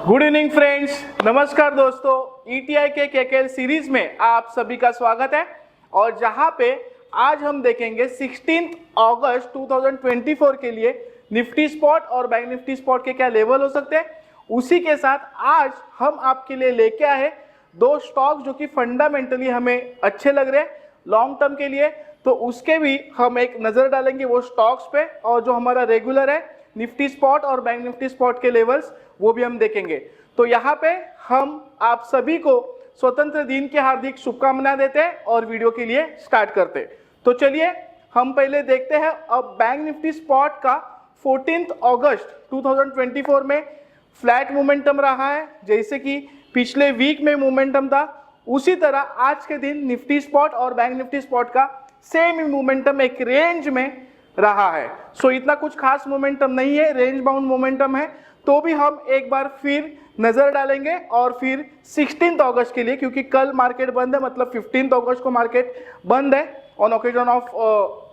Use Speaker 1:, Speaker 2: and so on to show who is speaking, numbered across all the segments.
Speaker 1: Good evening friends, नमस्कार दोस्तों। ETI के केकेएल सीरीज में आप सभी का स्वागत है। और जहां पे आज हम देखेंगे 16 अगस्त 2024 के लिए निफ्टी स्पॉट और बैंक निफ्टी स्पॉट के क्या लेवल हो सकते हैं। उसी के साथ आज हम आपके लिए लेके आए दो स्टॉक जो कि फंडामेंटली हमें अच्छे लग रहे हैं लॉन्ग टर्म के लिए, तो उसके भी हम एक नज़र डालेंगे वो स्टॉक्स पे। और जो हमारा रेगुलर है निफ्टी स्पॉट और बैंक निफ्टी स्पॉट के लेवल्स वो भी हम देखेंगे। तो यहाँ पे हम आप सभी को स्वतंत्र दिन की हार्दिक शुभकामनाएं देते हैं और वीडियो के लिए स्टार्ट करते हैं। तो चलिए हम पहले देखते हैं अब बैंक निफ्टी स्पॉट का 14 अगस्त 2024 में फ्लैट मोमेंटम रहा है। जैसे कि पिछले वीक में मोमेंटम था, उसी तरह आज के दिन निफ्टी स्पॉट और बैंक निफ्टी स्पॉट का सेम ही मोमेंटम एक रेंज में रहा है। सो इतना कुछ खास मोमेंटम नहीं है, रेंज बाउंड मोमेंटम है। तो भी हम एक बार फिर नजर डालेंगे और फिर 16 अगस्त के लिए, क्योंकि कल मार्केट बंद है, मतलब 15 अगस्त को मार्केट बंद है on occasion of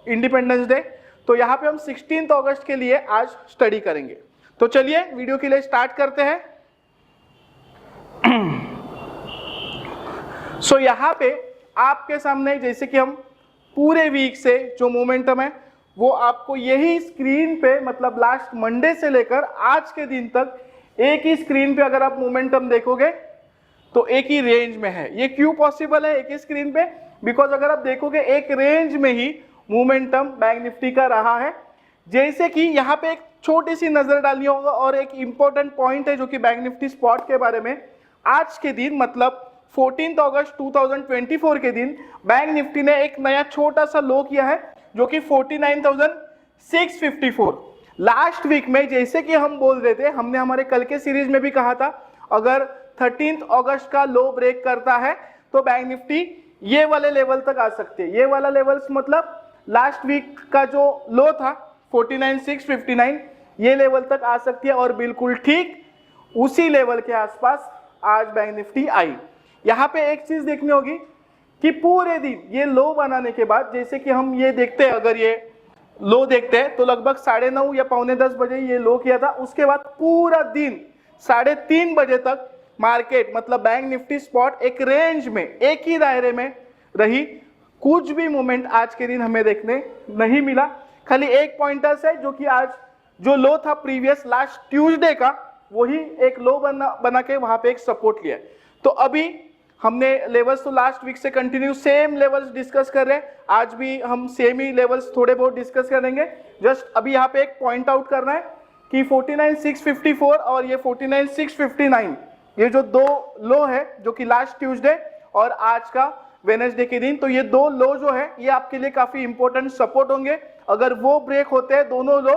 Speaker 1: independence day. तो यहाँ पे हम 16 अगस्त के लिए आज स्टडी करेंगे। तो चलिए वीडियो के लिए स्टार्ट करते हैं। सो यहाँ पे आपके सामने जैसे कि हम पूरे वीक से जो मोमेंटम है वो आपको यही स्क्रीन पे, मतलब लास्ट मंडे से लेकर आज के दिन तक एक ही स्क्रीन पे अगर आप मोमेंटम देखोगे तो एक ही रेंज में है। ये क्यों पॉसिबल है एक ही स्क्रीन पे? बिकॉज अगर आप देखोगे एक रेंज में ही मोमेंटम बैंक निफ्टी का रहा है। जैसे कि यहाँ पे एक छोटी सी नजर डालनी होगा और एक इंपॉर्टेंट पॉइंट है जो कि बैंक निफ्टी स्पॉट के बारे में। आज के दिन मतलब 14 अगस्त 2024 के दिन बैंक निफ्टी ने एक नया छोटा सा लो किया है जो कि 49,654। लास्ट वीक में जैसे कि हम बोल रहे थे, हमने हमारे कल के सीरीज में भी कहा था अगर 13 अगस्त का लो ब्रेक करता है तो बैंक निफ्टी ये वाले लेवल तक आ सकती है। ये वाला लेवल्स मतलब लास्ट वीक का जो लो था 49,659, ये लेवल तक आ सकती है। और बिल्कुल ठीक उसी लेवल के आसपास आज बैंक निफ्टी आई। यहाँ पे एक चीज देखनी होगी कि पूरे दिन ये लो बनाने के बाद, जैसे कि हम ये देखते हैं, अगर ये लो देखते हैं तो लगभग 9:30 या 9:45 बजे ये लो किया था। उसके बाद पूरा दिन 3:30 बजे तक मार्केट मतलब बैंक निफ्टी स्पॉट एक रेंज में, एक ही दायरे में रही। कुछ भी मूवमेंट आज के दिन हमें देखने नहीं मिला। खाली एक पॉइंटर्स है जो कि आज जो लो था प्रीवियस लास्ट ट्यूसडे का, वही एक लो बना के वहां पे एक सपोर्ट लिया है। तो अभी हमने लेवल्स तो लास्ट वीक से कंटिन्यू सेम लेवल्स डिस्कस कर रहे हैं। आज भी हम सेम ही लेवल्स थोड़े बहुत डिस्कस करेंगे। जस्ट अभी यहाँ पे एक पॉइंट आउट करना है कि 49,654 और ये 49,659, ये जो दो लो है जो कि लास्ट ट्यूसडे और आज का वेडनेसडे के दिन, तो ये दो लो जो है ये आपके लिए काफी इंपॉर्टेंट सपोर्ट होंगे। अगर वो ब्रेक होते हैं दोनों लो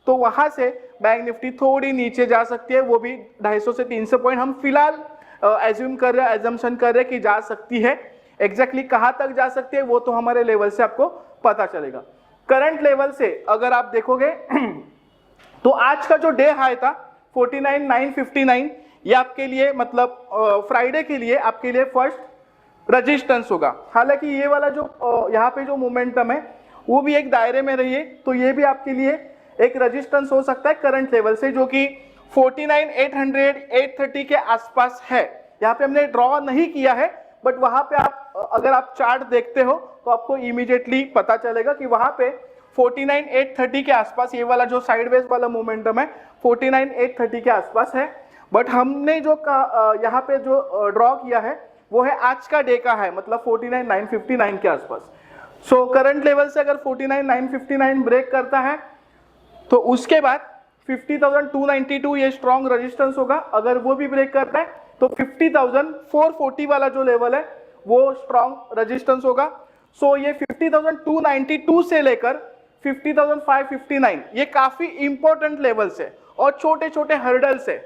Speaker 1: तो वहां से बैंक निफ्टी थोड़ी नीचे जा सकती है, वो भी 250 से 300 पॉइंट हम फिलहाल एज्यूम कर रहे हैं, एजम्पशन कर रहे हैं कि जा सकती है। एग्जैक्टली कहां तक जा सकती है वो तो हमारे लेवल से आपको पता चलेगा। करंट लेवल से अगर आप देखोगे तो आज का जो डे हाई था 49,959, ये आपके लिए मतलब फ्राइडे के लिए आपके लिए फर्स्ट रेजिस्टेंस होगा। हालांकि ये वाला जो यहाँ पे जो मोमेंटम है वो भी एक दायरे में रही है, तो ये भी आपके लिए एक रेजिस्टेंस हो सकता है करंट लेवल से, जो कि 49,800 830 के आसपास है। यहाँ पे हमने ड्रॉ नहीं किया है, बट वहां पे आप अगर आप चार्ट देखते हो तो आपको इमीडिएटली पता चलेगा कि वहां पे 49,830 के आसपास ये वाला जो साइडवेज वाला मोमेंटम है 49,830 के आसपास है। बट हमने जो यहाँ पे जो ड्रॉ किया है वो है आज का डे का है, मतलब 49,959 के आसपास। सो करंट लेवल से अगर 49,959 ब्रेक करता है तो उसके बाद 50,292 ये स्ट्रॉन्ग रेजिस्टेंस होगा। अगर वो भी ब्रेक करता है तो 50,440 वाला जो लेवल है वो स्ट्रॉन्ग रेजिस्टेंस होगा। सो ये 50,292 से लेकर 50,559 ये काफी इंपॉर्टेंट लेवल्स है और छोटे छोटे हर्डल्स है,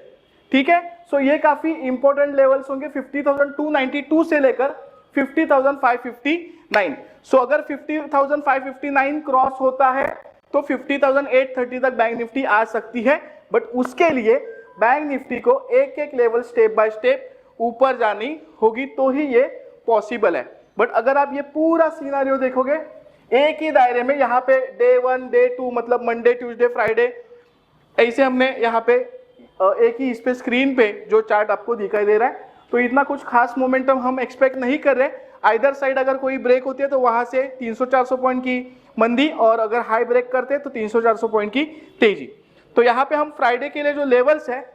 Speaker 1: ठीक है। सो ये काफी इंपॉर्टेंट लेवल्स होंगे 50,292 से लेकर 50,559। सो अगर 50,559 क्रॉस होता है तो 50,830 तक बैंक निफ्टी आ सकती है। बट उसके लिए बैंक निफ्टी को एक एक लेवल स्टेप बाय स्टेप ऊपर जानी होगी तो ही ये पॉसिबल है। बट अगर आप ये पूरा सिनेरियो देखोगे एक ही दायरे में, यहाँ पे डे 1 डे 2 मतलब मंडे ट्यूसडे फ्राइडे, ऐसे हमने यहाँ पे एक ही इस पे स्क्रीन पे जो चार्ट आपको दिखाई दे रहा है, तो इतना कुछ खास मोमेंटम हम एक्सपेक्ट नहीं कर रहे। आइदर साइड अगर कोई ब्रेक होती है तो वहां से 300-400 पॉइंट की मंदी, और अगर हाई ब्रेक करते हैं तो 300-400 पॉइंट की तेजी। तो यहाँ पे हम फ्राइडे के लिए जो लेवल्स है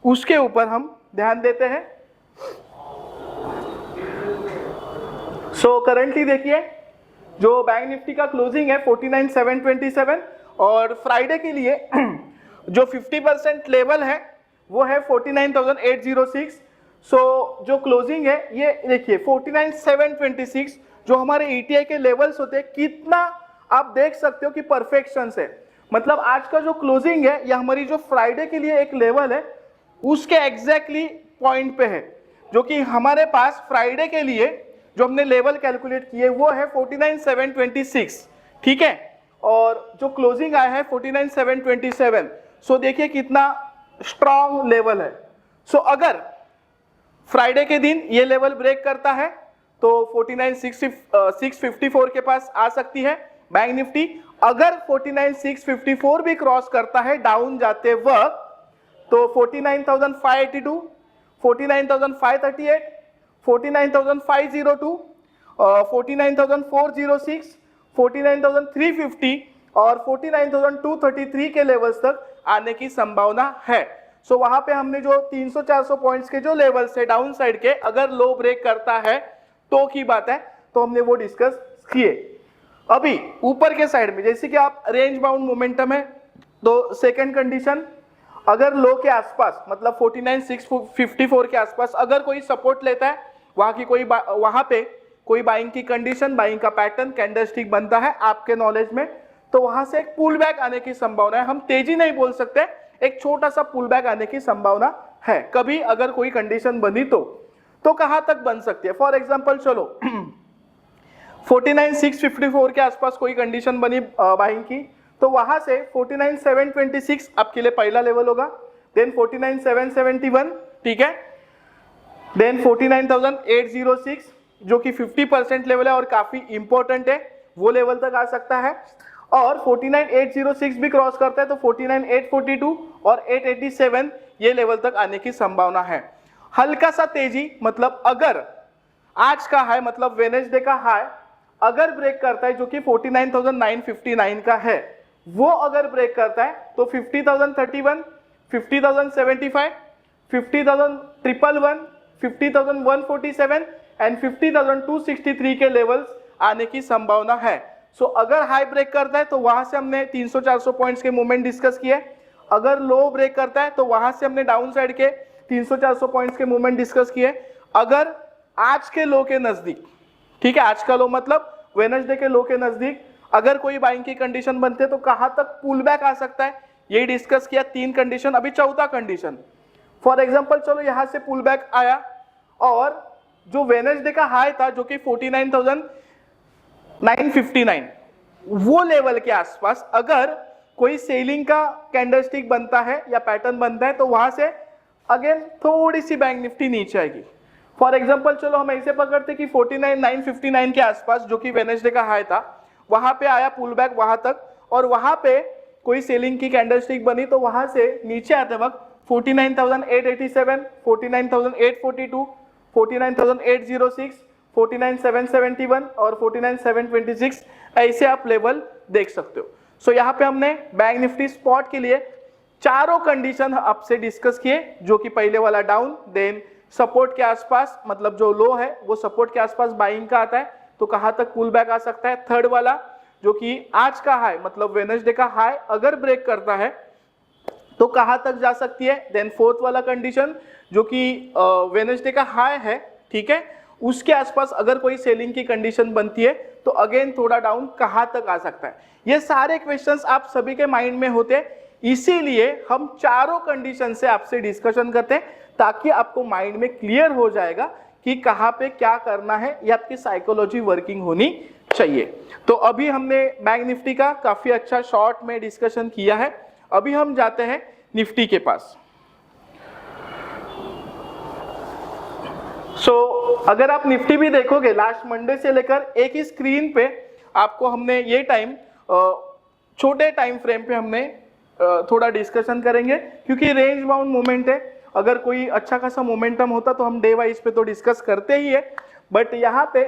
Speaker 1: उसके ऊपर हम ध्यान देते हैं। सो करंटली देखिए जो बैंक निफ्टी का क्लोजिंग है 49,727, और फ्राइडे के लिए जो 50% लेवल है वो है 49,806। सो जो क्लोजिंग है ये देखिए 49,726 जो हमारे ईटीआई के लेवल्स होते हैं, कितना आप देख सकते हो कि परफेक्शन से, मतलब आज का जो क्लोजिंग है या हमारी जो फ्राइडे के लिए एक लेवल है उसके एग्जैक्टली पॉइंट पे है, जो कि हमारे पास फ्राइडे के लिए जो हमने लेवल कैलकुलेट किए वो है 49,726, ठीक है, और जो क्लोजिंग आया है 49,727। सो देखिए कितना स्ट्रॉन्ग लेवल है। सो अगर फ्राइडे के दिन ये लेवल ब्रेक करता है तो 49,654 के पास आ सकती है बैंक निफ्टी। अगर 49,654 भी क्रॉस करता है डाउन जाते वक्त तो 49,582, 49,538, 49,502, 49,406, 49,350 और 49,233 के लेवल्स तक आने की संभावना है। सो वहां पे हमने जो 300-400 पॉइंट्स के जो लेवल्स है डाउन साइड के, अगर लो ब्रेक करता है तो की बात है, तो हमने वो डिस्कस किए। अभी ऊपर के साइड में जैसे कि आप रेंज बाउंड मोमेंटम है, तो सेकंड कंडीशन अगर लो के आसपास मतलब 49,654 के आसपास अगर कोई सपोर्ट लेता है, वहां पे कोई बाइंग की कंडीशन, बाइंग का पैटर्न कैंडलस्टिक बनता है आपके नॉलेज में, तो वहां से एक पुल बैक आने की संभावना है। हम तेजी नहीं बोल सकते, एक छोटा सा पुल बैक आने की संभावना है। कभी अगर कोई कंडीशन बनी तो कहां तक बन सकती है? फॉर एग्जांपल चलो 49,654 के आसपास कोई कंडीशन बनी बाइंग की, तो वहां से 49,726 आपके लिए पहला लेवल होगा, देन 49,771, ठीक है, देन 49,806 जो कि 50% लेवल है और काफी इंपॉर्टेंट है, वो लेवल तक आ सकता है। और 49,806 भी क्रॉस करता है तो 49,842 और 887 ये लेवल तक आने की संभावना है। हल्का सा तेजी, मतलब अगर आज का हाई मतलब वेडनेसडे का हाई अगर ब्रेक करता है जो कि 49,959 का है, वो अगर ब्रेक करता है तो 50,031, 50,075, 50,111, 50,147 एंड 50,263 के लेवल्स आने की संभावना है। सो अगर हाई ब्रेक करता है तो वहां से हमने 300-400 पॉइंट्स के मूवमेंट डिस्कस किए। अगर लो ब्रेक करता है तो वहां से हमने डाउन साइड के 300-400 पॉइंट्स के मूवमेंट डिस्कस किए। अगर आज के लो के नजदीक, ठीक है, आज का लो मतलब वेडनेसडे के लो के नजदीक अगर कोई बाइंग की कंडीशन बनते है तो कहां तक पुल बैक आ सकता है, यही डिस्कस किया। 3 कंडीशन, अभी चौथा कंडीशन। फॉर एग्जांपल चलो यहां से पुल बैक आया और जो वेडनेसडे का हाई था जो कि 49,959 वो लेवल के आसपास अगर कोई सेलिंग का कैंडलस्टिक बनता है या पैटर्न बनता है तो वहां से अगेन थोड़ी सी बैंक निफ्टी नीचे आएगी। फॉर एग्जांपल चलो हम ऐसे पकड़ते कि 49,959 के आसपास जो कि वेडनेसडे का हाई था, वहां पे आया पुल बैक वहां तक, और वहां पे कोई सेलिंग की कैंडलस्टिक बनी तो वहां से नीचे आते वक्त 49,887, 49,842, 49,806, 49,771 और 49,726 ऐसे आप लेवल देख सकते हो। सो यहाँ पे हमने बैंक निफ्टी स्पॉट के लिए चारों कंडीशन आपसे डिस्कस किए, जो कि पहले वाला डाउन, देन सपोर्ट के आसपास मतलब जो लो है वो सपोर्ट के आसपास बाइंग का आता है तो कहां तक पुल बैक आ सकता है। थर्ड वाला जो कि आज का हाई मतलब वेडनेसडे का हाई अगर ब्रेक करता है तो कहां तक जा सकती है। देन फोर्थ वाला कंडीशन जो कि वेडनेसडे का हाई है, ठीक है, उसके आसपास अगर कोई सेलिंग की कंडीशन बनती है तो अगेन थोड़ा डाउन कहां तक आ सकता है। ये सारे क्वेश्चंस आप सभी के माइंड में होते हैं, इसीलिए हम चारों कंडीशन से आपसे डिस्कशन करते हैं ताकि आपको माइंड में क्लियर हो जाएगा कि कहां पे क्या करना है, ये आपकी साइकोलॉजी वर्किंग होनी चाहिए। तो अभी हमने बैंक निफ्टी का काफी अच्छा शॉर्ट में डिस्कशन किया है। अभी हम जाते हैं निफ्टी के पास। अगर आप निफ्टी भी देखोगे लास्ट मंडे से लेकर एक ही स्क्रीन पे आपको हमने ये टाइम छोटे टाइम फ्रेम पे हमने थोड़ा डिस्कशन करेंगे, क्योंकि रेंज बाउंड मूवमेंट है। अगर कोई अच्छा खासा मोमेंटम होता तो हम डे वाइज पे तो डिस्कस करते ही है, बट यहाँ पे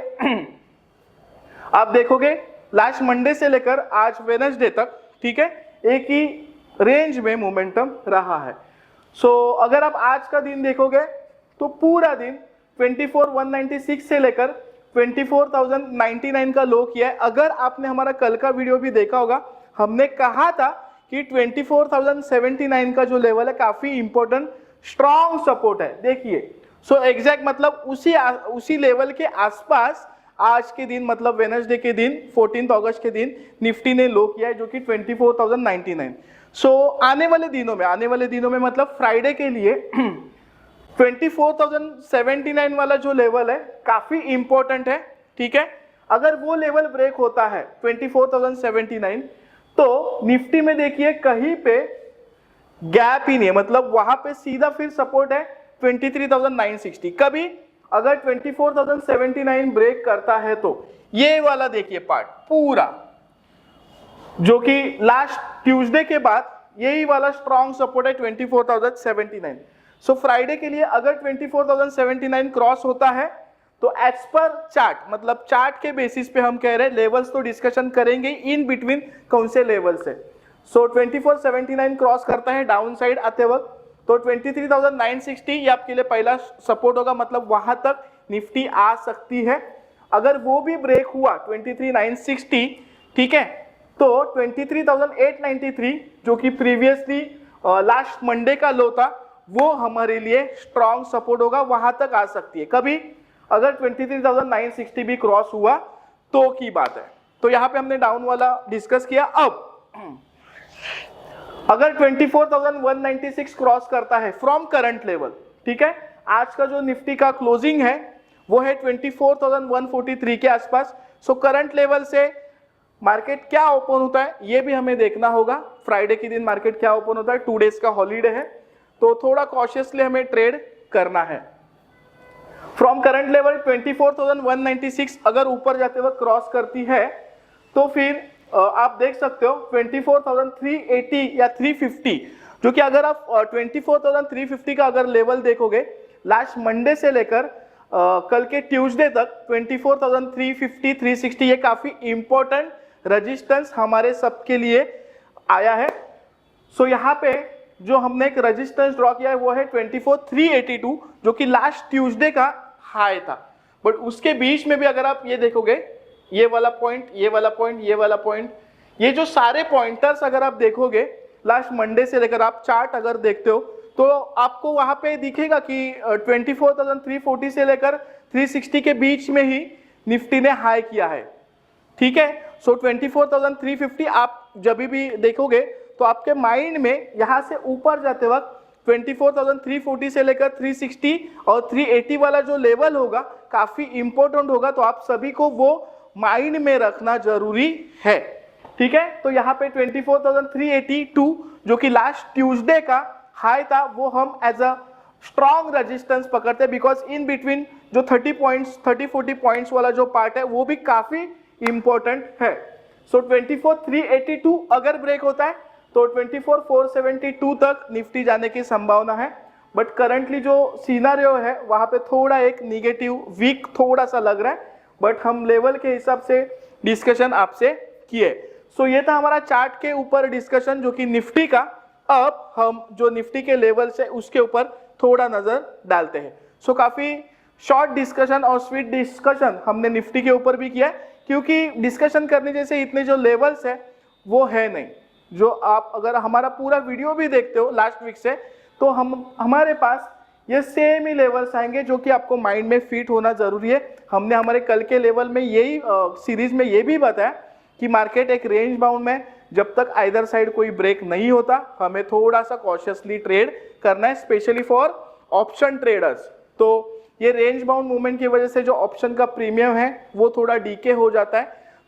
Speaker 1: आप देखोगे लास्ट मंडे से लेकर आज वेडनेसडे तक, ठीक है, एक ही रेंज में मोमेंटम रहा है। सो अगर आप आज का दिन देखोगे तो पूरा दिन 24,196 से लेकर 24,099 का लो किया है। अगर आपने हमारा कल का वीडियो भी देखा होगा, हमने कहा था कि 24,079 का जो लेवल है काफी इंपॉर्टेंट स्ट्रॉन्ग सपोर्ट है। देखिए, सो एग्जैक्ट मतलब उसी लेवल के आसपास आज के दिन मतलब वेडनेसडे के दिन 14 अगस्त के दिन निफ्टी ने लो किया है, जो कि 24,099। सो आने वाले दिनों में मतलब फ्राइडे के लिए 24,079 वाला जो लेवल है काफी इंपॉर्टेंट है, ठीक है। अगर वो लेवल ब्रेक होता है 24,079, तो निफ्टी में देखिए कहीं पे गैप ही नहीं है, मतलब वहां पे सीधा फिर सपोर्ट है 23,960। कभी अगर 24,079 ब्रेक करता है तो ये वाला देखिए पार्ट पूरा, जो कि लास्ट ट्यूसडे के बाद यही वाला स्ट्रॉन्ग सपोर्ट है 24,079। सो फ्राइडे के लिए अगर 24,079 क्रॉस होता है तो एज पर चार्ट, मतलब चार्ट के बेसिस पे हम कह रहे हैं, लेवल्स तो डिस्कशन करेंगे इन बिटवीन कौन से लेवल्स है। सो 24,079 क्रॉस करता है डाउन साइड आते वक्त, तो 23,960 ये आपके लिए पहला सपोर्ट होगा, मतलब वहां तक निफ्टी आ सकती है। अगर वो भी ब्रेक हुआ 23,960, ठीक है, तो 23,893 जो कि प्रीवियसली लास्ट मंडे का लो था, वो हमारे लिए स्ट्रॉन्ग सपोर्ट होगा, वहां तक आ सकती है। कभी अगर 23,960 भी क्रॉस हुआ तो की बात है। तो यहां पे हमने डाउन वाला डिस्कस किया। अब अगर 24,196 क्रॉस करता है फ्रॉम करंट लेवल, ठीक है, आज का जो निफ्टी का क्लोजिंग है वो है 24,143 के आसपास। सो करंट लेवल से मार्केट क्या ओपन होता है ये भी हमें देखना होगा। फ्राइडे के दिन मार्केट क्या ओपन होता है, 2 डेज का हॉलीडे है, तो थोड़ा कॉशियसली हमें ट्रेड करना है। फ्रॉम करंट लेवल 24,196 अगर ऊपर जाते वक्त क्रॉस करती है तो फिर आप देख सकते हो 24,380 या 350, जो कि अगर आप 24,350 का अगर लेवल देखोगे लास्ट मंडे से लेकर कल के ट्यूसडे तक 24,350 360 ये काफी इंपॉर्टेंट रेजिस्टेंस हमारे सबके लिए आया है। सो यहाँ पे जो हमने एक रेजिस्टेंस ड्रॉ किया है वो है 24,382, जो कि लास्ट ट्यूसडे का हाई था। बट उसके बीच में भी अगर आप ये देखोगे, ये वाला पॉइंट, ये वाला पॉइंट, ये वाला पॉइंट, ये जो सारे पॉइंटर्स अगर आप देखोगे लास्ट मंडे से लेकर आप चार्ट अगर देखते हो तो आपको वहां पे दिखेगा कि 24,340 से लेकर 360 के बीच में ही निफ्टी ने हाई किया है, ठीक है। सो 24,350 आप जब भी देखोगे तो आपके माइंड में यहां से ऊपर जाते वक्त 24,340 से लेकर 360 और 380 वाला जो लेवल होगा काफी इंपॉर्टेंट होगा, तो आप सभी को वो माइंड में रखना जरूरी है, ठीक है। तो यहाँ पे 24,382 जो कि लास्ट ट्यूसडे का हाई था वो हम एज अ स्ट्रॉन्ग रेजिस्टेंस पकड़ते हैं, बिकॉज इन बिटवीन जो 30-40 पॉइंट्स वाला जो पार्ट है वो भी काफी इंपॉर्टेंट है। सो 24,382 अगर ब्रेक होता है तो 24,472 तक निफ्टी जाने की संभावना है। बट करंटली जो सिनेरियो है वहां पे थोड़ा एक निगेटिव वीक थोड़ा सा लग रहा है, बट हम लेवल के हिसाब से डिस्कशन आपसे किए। सो ये था हमारा चार्ट के ऊपर डिस्कशन जो कि निफ्टी का। अब हम जो निफ्टी के लेवल से उसके ऊपर थोड़ा नजर डालते हैं। सो काफी शॉर्ट डिस्कशन और स्वीट डिस्कशन हमने निफ्टी के ऊपर भी किया, क्योंकि डिस्कशन करने जैसे इतने जो लेवल्स है वो है नहीं। जो आप अगर हमारा पूरा वीडियो भी देखते हो लास्ट वीक से, तो हमारे पास ये सेम ही लेवल्स आएंगे जो कि आपको माइंड में फिट होना जरूरी है। हमने हमारे कल के लेवल में यही सीरीज में ये भी बताया कि मार्केट एक रेंज बाउंड में जब तक आइदर साइड कोई ब्रेक नहीं होता हमें थोड़ा सा कॉशियसली ट्रेड करना है, स्पेशली फॉर ऑप्शन ट्रेडर्स। तो ये रेंज बाउंड मूवमेंट की वजह से जो ऑप्शन का प्रीमियम है वो थोड़ा डीके हो जाता है,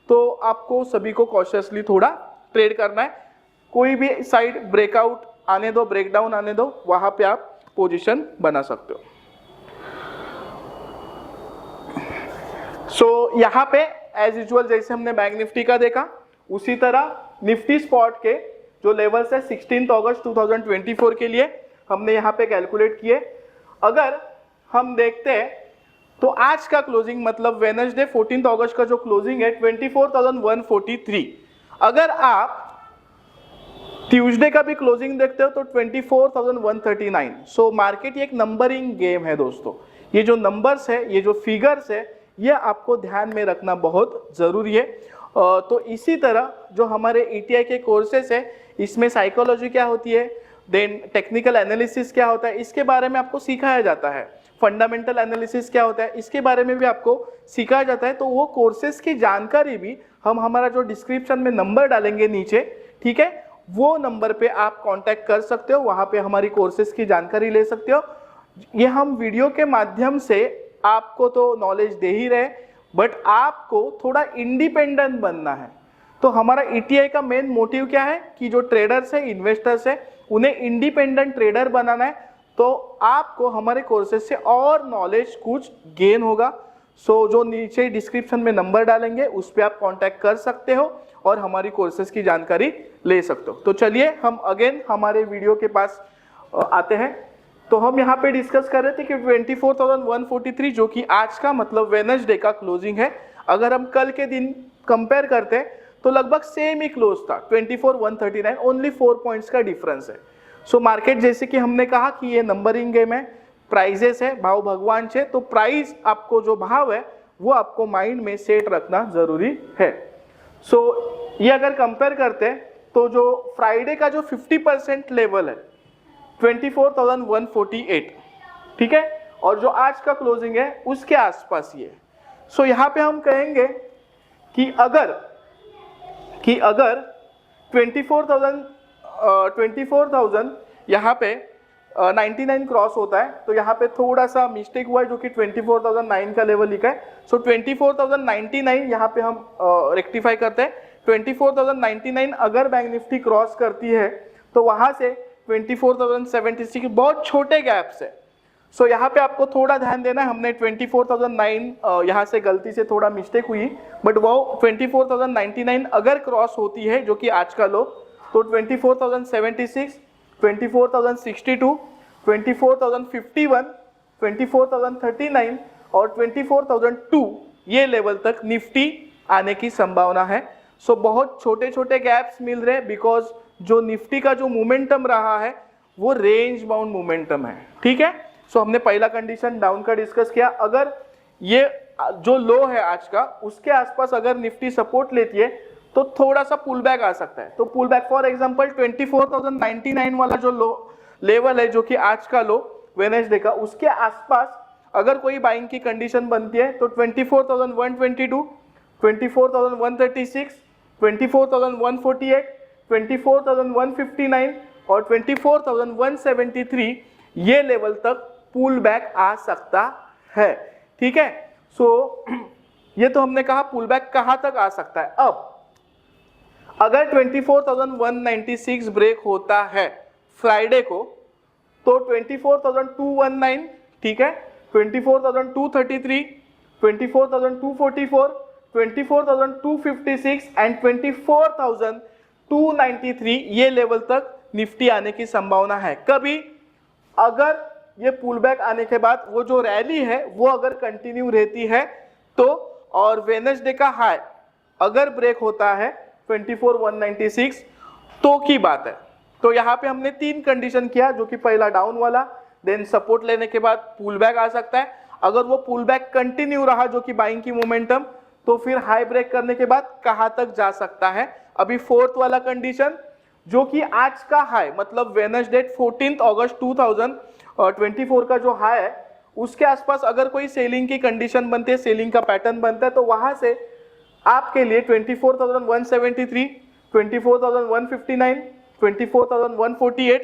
Speaker 1: तो आपको सभी को कॉशियसली थोड़ा ट्रेड करना है। कोई भी साइड ब्रेकआउट आने दो, ब्रेकडाउन आने दो, वहां पे आप पोजीशन बना सकते हो। सो यहाँ पे एज यूजुअल जैसे हमने बैंक निफ्टी का देखा, उसी तरह निफ्टी स्पॉट के जो लेवल्स है 16 अगस्त 2024 के लिए हमने यहाँ पे कैलकुलेट किए। अगर हम देखते हैं तो आज का क्लोजिंग मतलब वेडनेसडे 14 अगस्त का जो क्लोजिंग है 24,143। अगर आप ट्यूसडे का भी क्लोजिंग देखते हो तो 24,139। सो मार्केट ये एक नंबरिंग गेम है दोस्तों। ये जो नंबर्स है, ये जो फिगर्स है, ये आपको ध्यान में रखना बहुत जरूरी है। तो इसी तरह जो हमारे ETI के कोर्सेस है, इसमें साइकोलॉजी क्या होती है, देन टेक्निकल एनालिसिस क्या होता है, इसके बारे में आपको सिखाया जाता है। फंडामेंटल एनालिसिस क्या होता है, इसके बारे में भी आपको सिखाया जाता है। तो वो कोर्सेस की जानकारी भी हम हमारा जो डिस्क्रिप्शन में नंबर डालेंगे नीचे, ठीक है, वो नंबर पे आप कांटेक्ट कर सकते हो, वहां पे हमारी कोर्सेज की जानकारी ले सकते हो। ये हम वीडियो के माध्यम से आपको तो नॉलेज दे ही रहे, बट आपको थोड़ा इंडिपेंडेंट बनना है। तो हमारा ETI का मेन मोटिव क्या है कि जो ट्रेडर्स है, इन्वेस्टर्स है, उन्हें इंडिपेंडेंट ट्रेडर बनाना है। तो आपको हमारे कोर्सेज से और नॉलेज कुछ गेन होगा। सो जो नीचे डिस्क्रिप्शन में नंबर डालेंगे उस पर आप कांटेक्ट कर सकते हो और हमारी कोर्सेज की जानकारी ले सकते हो। तो चलिए हम अगेन हमारे वीडियो के पास आते हैं। तो हम यहाँ पे डिस्कस कर रहे थे कि 24,143 जो कि आज का मतलब वेडनेसडे का क्लोजिंग है। अगर हम कल के दिन कंपेयर करते हैं तो लगभग सेम ही क्लोज था, 24,139, ओनली 4 पॉइंट्स का डिफरेंस है। सो मार्केट जैसे कि हमने कहा कि ये नंबरिंग गेम है, प्राइजेस है, भाव भगवान है। तो प्राइस आपको जो भाव है वो आपको माइंड में सेट रखना जरूरी है। सो ये अगर कंपेयर करते हैं तो जो फ्राइडे का जो 50% लेवल है 24,148, ठीक है, और जो आज का क्लोजिंग है उसके आसपास ये। सो यहाँ पे हम कहेंगे कि अगर 24,000 यहाँ पे 99 क्रॉस होता है तो यहाँ पे थोड़ा सा मिस्टेक हुआ है जो कि 24,009 का लेवल लिखा है। सो 24,099 यहाँ पे हम रेक्टिफाई करते हैं। 24,099 अगर बैंक निफ्टी क्रॉस करती है तो वहां से 24,076 बहुत छोटे गैप्स है। सो यहाँ पे आपको थोड़ा ध्यान देना है। हमने 24,009 यहाँ से गलती से थोड़ा मिस्टेक हुई, बट वो 24,099 अगर क्रॉस होती है जो कि आज का लो, तो 24,076, 24,062, 24,051, 24,039 और 24,002 ये लेवल तक निफ्टी आने की संभावना है। सो बहुत छोटे छोटे गैप्स मिल रहे हैं बिकॉज जो निफ्टी का जो मोमेंटम रहा है वो रेंज बाउंड मोमेंटम है, ठीक है। सो हमने पहला कंडीशन डाउन का डिस्कस किया। अगर ये जो लो है आज का उसके आसपास अगर निफ्टी सपोर्ट लेती है तो थोड़ा सा पुल बैक आ सकता है। तो पुल बैक फॉर एग्जांपल 24,099 वाला जो लो लेवल है जो कि आज का लो वेडनेसडे का, उसके आसपास अगर कोई बाइंग की कंडीशन बनती है तो 24,122, 24,136, 24,148, 24,159 और 24,173 ये लेवल तक पुल बैक आ सकता है, ठीक है। सो ये तो हमने कहा पुल बैक कहां तक आ सकता है। अब अगर 24,196 ब्रेक होता है फ्राइडे को तो 24,219, ठीक है, 24,233, 24,244, 24,256 एंड 24,293 ये लेवल तक निफ्टी आने की संभावना है। कभी अगर ये पुल बैक आने के बाद वो जो रैली है वो अगर कंटिन्यू रहती है तो, और वेडनेसडे का हाई अगर ब्रेक होता है 24,196 तो की बात है। तो यहाँ पे हमने 3 कंडीशन किया, जो कि पहला डाउन वाला, देन सपोर्ट लेने के बाद पुल बैक आ सकता है। अगर वो पुल बैक कंटिन्यू रहा जो कि बाइंग की मोमेंटम, तो फिर हाई ब्रेक करने के बाद कहां तक जा सकता है। अभी फोर्थ वाला कंडीशन जो कि आज का हाई मतलब वेडनेसडे 14 अगस्त 2024 का जो हाई है उसके आसपास अगर कोई सेलिंग की कंडीशन बनती है, सेलिंग का पैटर्न बनता है, तो वहां से आपके लिए 24,173, 24,159, 24,148,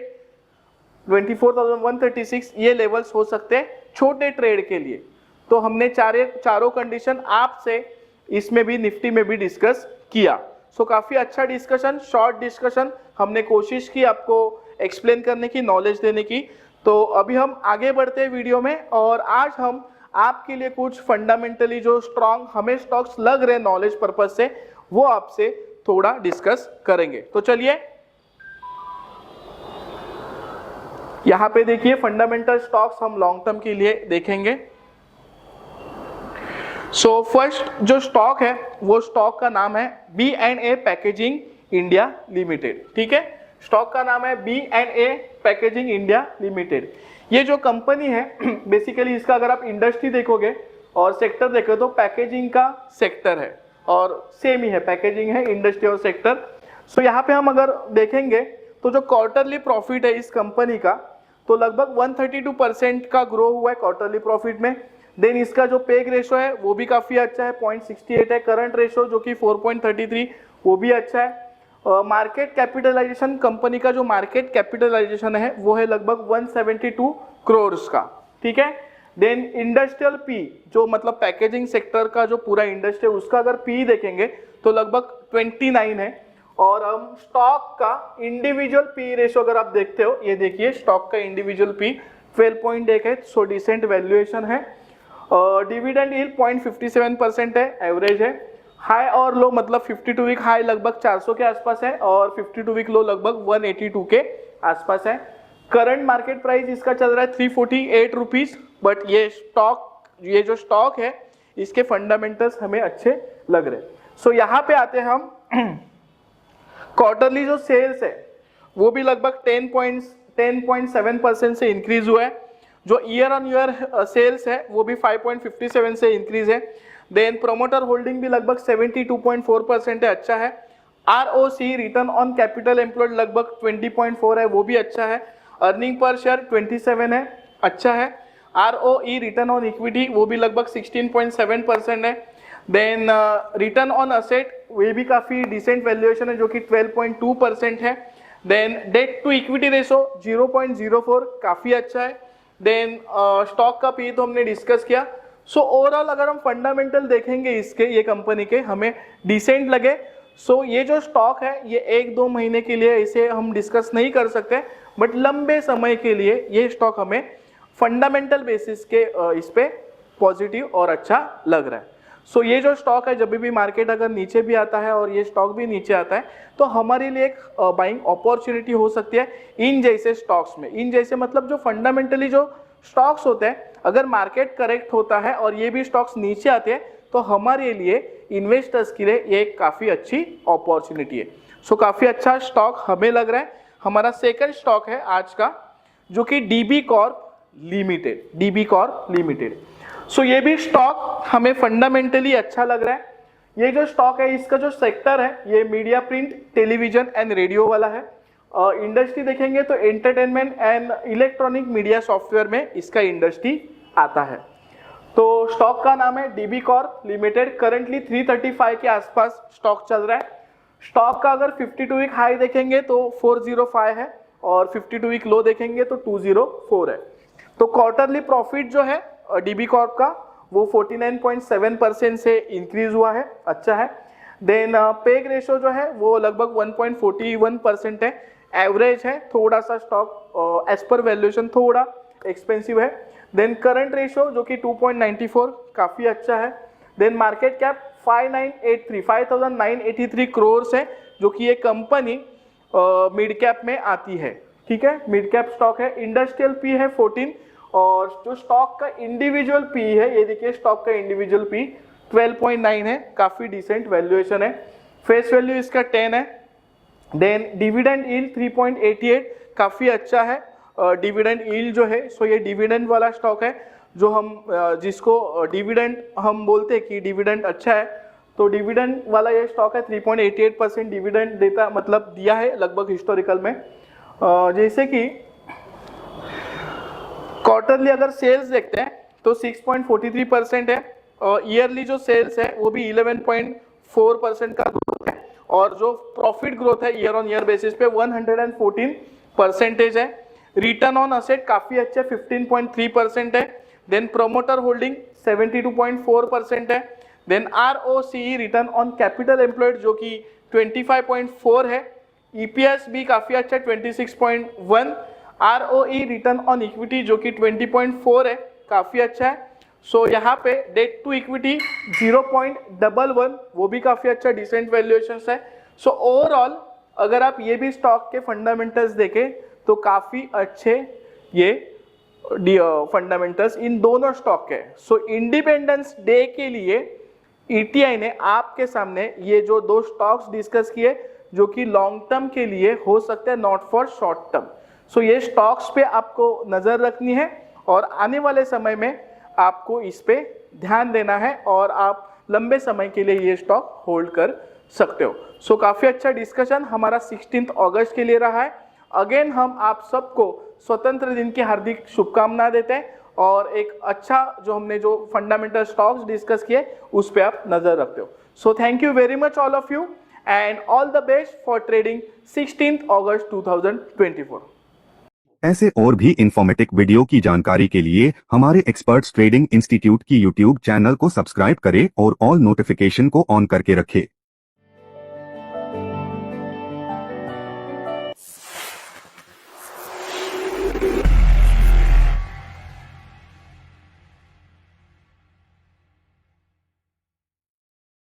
Speaker 1: 24,136 ये लेवल्स हो सकते हैं छोटे ट्रेड के लिए। तो हमने चारों कंडीशन आपसे इसमें भी निफ्टी में भी डिस्कस किया। सो काफी अच्छा डिस्कशन, शॉर्ट डिस्कशन, हमने कोशिश की आपको एक्सप्लेन करने की, नॉलेज देने की। तो अभी हम आगे बढ़ते हैं वीडियो में, और आज हम आपके लिए कुछ फंडामेंटली जो स्ट्रॉन्ग हमें स्टॉक्स लग रहे नॉलेज पर्पज से वो आपसे थोड़ा डिस्कस करेंगे। तो चलिए यहाँ पे देखिए फंडामेंटल स्टॉक्स हम लॉन्ग टर्म के लिए देखेंगे। सो फर्स्ट जो स्टॉक है वो स्टॉक का नाम है B&A पैकेजिंग इंडिया लिमिटेड। ठीक है, स्टॉक का नाम है B&A पैकेजिंग इंडिया लिमिटेड। ये जो कंपनी है बेसिकली इसका अगर आप इंडस्ट्री देखोगे और सेक्टर देखो तो पैकेजिंग का सेक्टर है और सेम ही है, पैकेजिंग है, इंडस्ट्री और सेक्टर। सो यहाँ पे हम अगर देखेंगे तो जो क्वार्टरली प्रॉफिट है इस कंपनी का तो लगभग 132% का ग्रो हुआ है क्वार्टरली प्रॉफिट में। देन इसका जो पेग रेशो है वो भी काफी अच्छा है, 0.68 है। करंट रेशो जो कि 4.33 वो भी अच्छा है। मार्केट कैपिटलाइजेशन, कंपनी का जो मार्केट कैपिटलाइजेशन है वो है लगभग 172 करोड़ का। ठीक है, देन इंडस्ट्रियल पी जो मतलब पैकेजिंग सेक्टर का जो पूरा इंडस्ट्री है उसका अगर पी देखेंगे तो लगभग 29 है। और हम स्टॉक का इंडिविजुअल पी रेशो अगर आप देखते हो, ये देखिए स्टॉक का इंडिविजुअल पी 12.1 है, सो डिसेंट वैल्यूएशन है। डिविडेंड यील्ड 0.57% है, एवरेज है। हाई और लो मतलब 52 वीक हाई लगभग 400 के आसपास है और 52 वीक लो लगभग 182 के आसपास है। करंट मार्केट प्राइस इसका चल रहा है 348 रुपीज। बट ये जो स्टॉक है इसके फंडामेंटल्स हमें अच्छे लग रहे हैं। सो यहाँ पे आते हैं हम क्वार्टरली जो सेल्स है वो भी लगभग 10.7% से इंक्रीज हुआ है। जो ईयर ऑन ईयर सेल्स है वो भी 5.57 से इंक्रीज है। देन प्रोमोटर होल्डिंग भी लगभग 72.4% है, अच्छा है। ROC return on capital employed लगभग 20.4 है, वो भी अच्छा है। अर्निंग पर शेयर 27 है, अच्छा है। ROE रिटर्न ऑन इक्विटी वो भी लगभग 16.7% है। देन रिटर्न ऑन असेट ये भी काफी डिसेंट वैल्यूएशन है जो कि 12.2% है। Then debt to equity ratio 0.04 काफी अच्छा है। देन स्टॉक का पी तो हमने डिस्कस किया। सो ओवरऑल अगर हम फंडामेंटल देखेंगे इसके, ये कंपनी के हमें डिसेंट लगे। सो ये जो स्टॉक है ये 1-2 महीने के लिए इसे हम डिस्कस नहीं कर सकते, बट लंबे समय के लिए ये स्टॉक हमें फंडामेंटल बेसिस के इस पे पॉजिटिव और अच्छा लग रहा है। सो ये जो स्टॉक है जब भी मार्केट अगर नीचे भी आता है और ये स्टॉक भी नीचे आता है तो हमारे लिए एक बाइंग अपॉर्चुनिटी हो सकती है इन जैसे स्टॉक्स में। इन जैसे मतलब जो फंडामेंटली जो स्टॉक्स होते हैं, अगर मार्केट करेक्ट होता है और ये भी स्टॉक्स नीचे आते हैं तो हमारे लिए इन्वेस्टर्स के लिए ये काफ़ी अच्छी अपॉर्चुनिटी है। सो काफ़ी अच्छा स्टॉक हमें लग रहा है। हमारा सेकंड स्टॉक है आज का जो कि DB कॉर्प लिमिटेड। सो ये भी स्टॉक हमें फंडामेंटली अच्छा लग रहा है। ये जो स्टॉक है इसका जो सेक्टर है ये media, print, television and radio वाला है। इंडस्ट्री देखेंगे तो entertainment and electronic media software में इसका इंडस्ट्री आता है। तो स्टॉक का नाम है DB कॉर्प लिमिटेड। करंटली 335 के आसपास स्टॉक चल रहा है। स्टॉक का अगर 52 वीक हाई देखेंगे तो 405 है और 52 वीक लो देखेंगे तो 204 है। तो क्वार्टरली प्रॉफिट जो है DB कॉर्प का वो 49.7% से इंक्रीज हुआ है, अच्छा है। देन पेग रेशो जो है वो लगभग 1.41% है, एवरेज है। थोड़ा सा स्टॉक एज पर वैल्यूएशन थोड़ा एक्सपेंसिव है। देन करंट रेशो जो कि 2.94 काफ़ी अच्छा है। देन मार्केट कैप 5,983 करोड़ है जो कि ये कंपनी मिड कैप में आती है। ठीक है, मिड कैप स्टॉक है। इंडस्ट्रियल पी है 14 और जो स्टॉक का इंडिविजुअल पी है ये देखिए स्टॉक का इंडिविजुअल पी 12.9 है, काफ़ी डिसेंट वैल्यूएशन है। फेस वैल्यू इसका 10 है। देन डिविडेंड यील्ड 3.88 काफ़ी अच्छा है। डिविडेंड यील्ड जो है सो ये डिविडेंड वाला स्टॉक है जो हम जिसको डिविडेंड हम बोलते हैं कि डिविडेंड अच्छा है, तो डिविडेंड वाला ये स्टॉक है। 3.88% डिविडेंड देता मतलब दिया है लगभग हिस्टोरिकल में। जैसे कि क्वार्टरली अगर सेल्स देखते हैं तो 6.43% है और ईयरली जो सेल्स है वो भी 11.4% का ग्रोथ है और जो प्रॉफिट ग्रोथ है ईयर ऑन ईयर बेसिस पे 114% है। रिटर्न ऑन असेट काफी अच्छा 15.3% है। देन प्रोमोटर होल्डिंग 72.4% है। Then ROCE return on capital employed जो कि 25.4 है। EPS भी काफी अच्छा 26.1। ROE रिटर्न ऑन इक्विटी जो कि 20.4 है, काफी अच्छा है। सो यहाँ पे डेट टू इक्विटी 0.11 वो भी काफी अच्छा डिसेंट वैल्यूएशन है। सो ओवरऑल अगर आप ये भी स्टॉक के फंडामेंटल्स देखें तो काफी अच्छे ये फंडामेंटल्स इन दोनों स्टॉक के। सो इंडिपेंडेंस डे के लिए ईटीआई ने आपके सामने ये जो दो स्टॉक्स डिस्कस किए जो कि लॉन्ग टर्म के लिए हो सकते हैं, नॉट फॉर शॉर्ट टर्म। सो ये स्टॉक्स पे आपको नजर रखनी है और आने वाले समय में आपको इस पे ध्यान देना है और आप लंबे समय के लिए ये स्टॉक होल्ड कर सकते हो। सो काफी अच्छा डिस्कशन हमारा 16 अगस्त के लिए रहा है। अगेन हम आप सबको स्वतंत्र दिन की हार्दिक शुभकामनाएं देते हैं और एक अच्छा जो हमने जो फंडामेंटल स्टॉक्स डिस्कस किए उस पे आप नजर रखते हो। So thank you very much all of you and all the best for trading 16 अगस्त 2024।
Speaker 2: ऐसे और भी इंफॉर्मेटिव वीडियो की जानकारी के लिए हमारे एक्सपर्ट्स ट्रेडिंग इंस्टीट्यूट की यूट्यूब चैनल को सब्सक्राइब करें और ऑल नोटिफिकेशन को ऑन करके रखें।